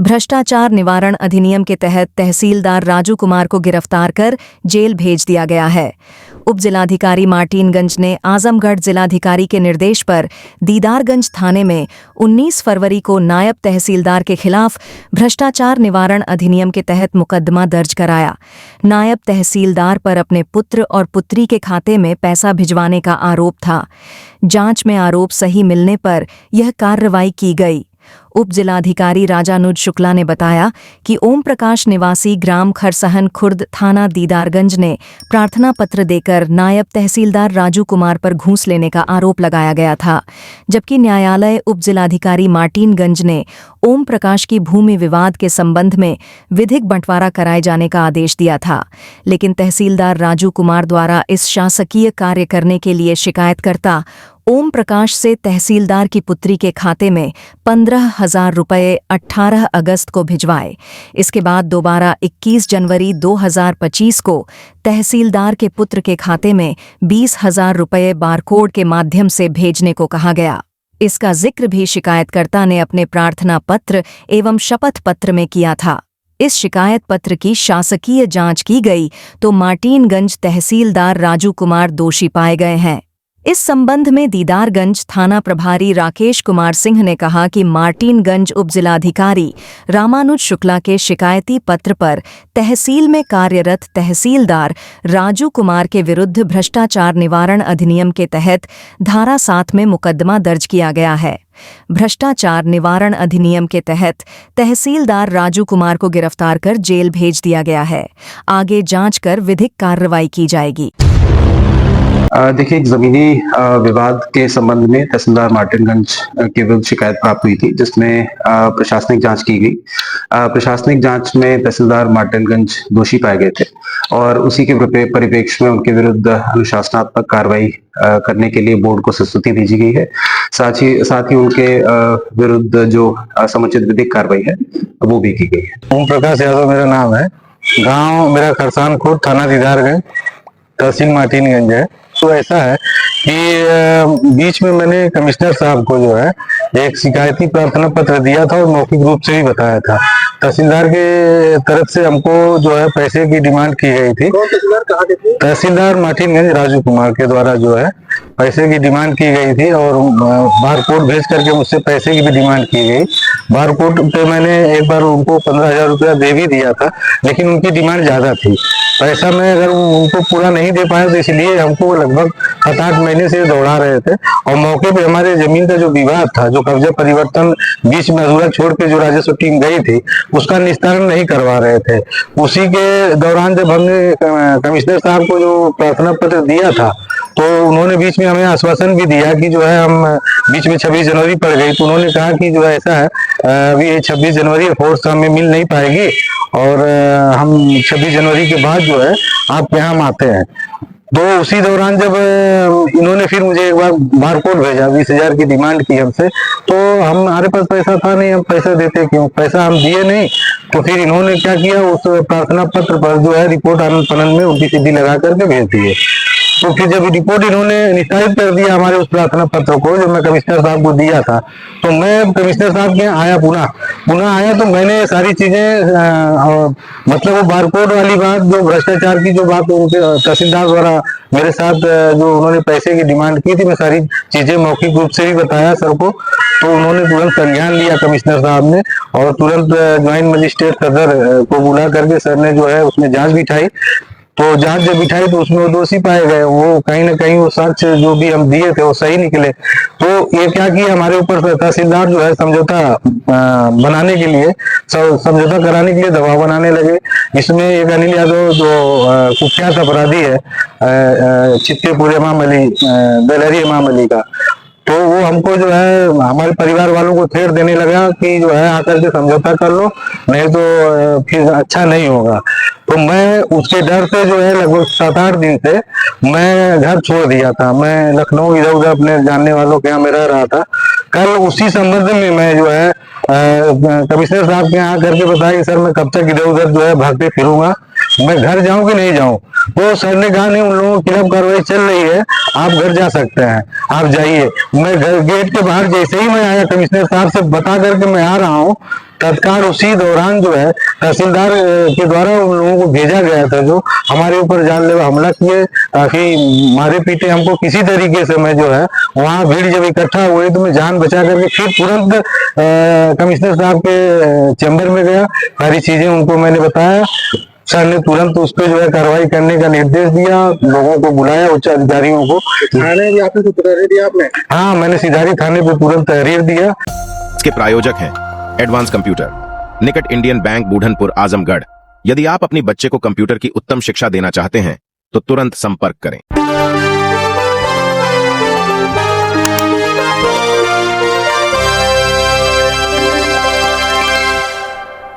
भ्रष्टाचार निवारण अधिनियम के तहत तहसीलदार राजू कुमार को गिरफ्तार कर जेल भेज दिया गया है। उप जिलाधिकारी मार्टिनगंज ने आजमगढ़ जिलाधिकारी के निर्देश पर दीदारगंज थाने में 19 फरवरी को नायब तहसीलदार के खिलाफ भ्रष्टाचार निवारण अधिनियम के तहत मुकदमा दर्ज कराया। नायब तहसीलदार पर अपने पुत्र और पुत्री के खाते में पैसा भिजवाने का आरोप था। जांच में आरोप सही मिलने पर यह कार्रवाई की गई। उप जिलाधिकारी राजानुज शुक्ला ने बताया कि ओम प्रकाश निवासी ग्राम खरसहन खुर्द थाना दीदारगंज ने प्रार्थना पत्र देकर नायब तहसीलदार राजू कुमार पर घूस लेने का आरोप लगाया गया था, जबकि न्यायालय उप जिलाधिकारी मार्टिनगंज ने ओम प्रकाश की भूमि विवाद के संबंध में विधिक बंटवारा कराए जाने का आदेश दिया था। लेकिन तहसीलदार राजू कुमार द्वारा इस शासकीय कार्य करने के लिए शिकायतकर्ता ओम प्रकाश से तहसीलदार की पुत्री के खाते में 15,000 रुपये 18 अगस्त को भिजवाए। इसके बाद दोबारा 21 जनवरी 2025 को तहसीलदार के पुत्र के खाते में 20,000 रुपये बारकोड के माध्यम से भेजने को कहा गया। इसका जिक्र भी शिकायतकर्ता ने अपने प्रार्थना पत्र एवं शपथ पत्र में किया था। इस शिकायत पत्र की शासकीय जांच की गई तो मार्टिनगंज तहसीलदार राजू कुमार दोषी पाए गए हैं। इस संबंध में दीदारगंज थाना प्रभारी राकेश कुमार सिंह ने कहा कि मार्टिनगंज उपजिलाधिकारी रामानुज शुक्ला के शिकायती पत्र पर तहसील में कार्यरत तहसीलदार राजू कुमार के विरुद्ध भ्रष्टाचार निवारण अधिनियम के तहत धारा 7 में मुकदमा दर्ज किया गया है। भ्रष्टाचार निवारण अधिनियम के तहत तहसीलदार राजू कुमार को गिरफ्तार कर जेल भेज दिया गया है। आगे जांच कर विधिक कार्रवाई की जाएगी। देखिए, एक जमीनी विवाद के संबंध में तहसीलदार मार्टिनगंज के विरुद्ध शिकायत प्राप्त हुई थी, जिसमें प्रशासनिक जांच की गई। प्रशासनिक जांच में तहसीलदार मार्टिनगंज दोषी पाए गए थे और उसी के परिप्रेक्ष्य में उनके विरुद्ध अनुशासनात्मक कार्रवाई करने के लिए बोर्ड को संस्तुति भेजी गई है। साथ ही उनके विरुद्ध जो समुचित विधिक कार्रवाई है वो भी की गई है। ओम प्रकाश यादव मेरा नाम है। गांव मेरा खरसान खुर्द, थाना दीदारगंज, तहसील मार्टिनगंज है। तो ऐसा है कि बीच में मैंने कमिश्नर साहब को जो है एक शिकायती प्रार्थना पत्र दिया था और मौखिक रूप से भी बताया था। तहसीलदार के तरफ से हमको जो है पैसे की डिमांड की गई थी। तहसीलदार कहाँ के थे? तहसीलदार मार्टिनगंज राजू कुमार के द्वारा जो है पैसे की डिमांड की गई थी और बारकोड भेज करके मुझसे पैसे की भी डिमांड की गई। बारकोड पे मैंने एक बार उनको 15,000 रुपया दे भी दिया था, लेकिन उनकी डिमांड ज्यादा थी। पैसा मैं अगर उनको पूरा नहीं दे पाया तो इसलिए हमको लगभग 7-8 महीने से दौड़ा रहे थे और मौके पे हमारे जमीन का जो विवाद था, जो कब्जा परिवर्तन बीच में अधूरा छोड़ के जो राजस्व टीम गई थी, उसका निस्तारण नहीं करवा रहे थे। उसी के दौरान जब हमने कमिश्नर साहब को जो प्रार्थना पत्र दिया था तो उन्होंने बीच में हमें आश्वासन भी दिया कि जो है हम बीच में 26 जनवरी पड़ गई तो उन्होंने कहा कि जो है ऐसा है, अभी 26 जनवरी फोर्स हमें मिल नहीं पाएगी और हम 26 जनवरी के बाद जो है आपके यहाँ हम आते हैं। तो उसी दौरान जब इन्होंने फिर मुझे एक बार बारकोड भेजा, 20,000 की डिमांड की हमसे, तो हमारे पास पैसा था नहीं, हम पैसा देते क्यों? पैसा हम दिए नहीं। तो फिर इन्होंने क्या किया, उस प्रार्थना पत्र पर जो है रिपोर्ट आनंद फनन में उल्टी सीधी लगा करके भेज दिए। तो फिर जब रिपोर्ट इन्होंने निस्तारित कर दिया हमारे उस प्रार्थना पत्र को, जो मैं कमिश्नर साहब को दिया था, तो मैं कमिश्नर साहब के यहाँ आया, पुनः आया तो मैंने सारी चीजें मतलब वो बारकोड वाली बात, जो भ्रष्टाचार की जो बात उनके तहसीलदार द्वारा मेरे साथ जो उन्होंने पैसे की डिमांड की थी, मैं सारी चीजें मौखिक रूप से भी बताया सर को। तो उन्होंने तुरंत संज्ञान लिया कमिश्नर साहब ने और तुरंत ज्वाइंट मजिस्ट्रेट सदर को बुला करके सर ने जो है उसमें जांच बिठाई। तो जांच जब बिठाई तो उसमें वो दोषी पाए गए। वो कहीं ना कहीं वो साक्ष्य जो भी हम दिए थे वो सही निकले। तो ये क्या किया, हमारे ऊपर तहसीलदार जो है समझौता बनाने के लिए, समझौता कराने के लिए दबाव बनाने लगे। इसमें एक अनिल यादव जो कुख्यात अपराधी है, चित्तेपुर इमाम अली, बेलहरी इमाम अली का, तो वो हमको जो है हमारे परिवार वालों को थ्रेट देने लगा कि जो है आकर के समझौता कर लो, नहीं तो फिर अच्छा नहीं होगा। तो मैं उसके डर से जो है लगभग 7-8 दिन से मैं घर छोड़ दिया था। मैं लखनऊ इधर उधर अपने जानने वालों के यहाँ में रह रहा था। कल उसी संबंध में मैं जो है कमिश्नर साहब के यहाँ करके बताया कि सर मैं कब तक इधर उधर जो है भागते फिरूंगा, मैं घर जाऊं कि नहीं जाऊं। वो सर ने कहा नहीं, उन लोगों के खिलाफ कार्रवाई चल रही है, आप घर जा सकते हैं, आप जाइए। मैं घर गेट के बाहर जैसे ही मैं आया, कमिश्नर साहब से बता करके मैं आ रहा हूँ, तत्काल उसी दौरान जो है तहसीलदार के द्वारा उन लोगों को भेजा गया था जो हमारे ऊपर जानलेवा हमला किए, काफी मारे पीटे हमको किसी तरीके से। मैं जो है वहाँ भीड़ जब इकट्ठा हुए तो मैं जान बचा करके फिर तुरंत कमिश्नर साहब के चैम्बर में गया, सारी चीजें उनको मैंने बताया। सर ने तुरंत उस पर जो है कार्रवाई करने का निर्देश दिया, लोगों को बुलाया, उच्च अधिकारियों को। थाने भी आपने तहरीर दिया आपने? हाँ, मैंने सिधारी थाने पर तुरंत तहरीर दिया। इसके प्रायोजक हैं एडवांस कंप्यूटर, निकट इंडियन बैंक, बूढ़नपुर, आजमगढ़। यदि आप अपनी बच्चे को कंप्यूटर की उत्तम शिक्षा देना चाहते हैं तो तुरंत संपर्क करें।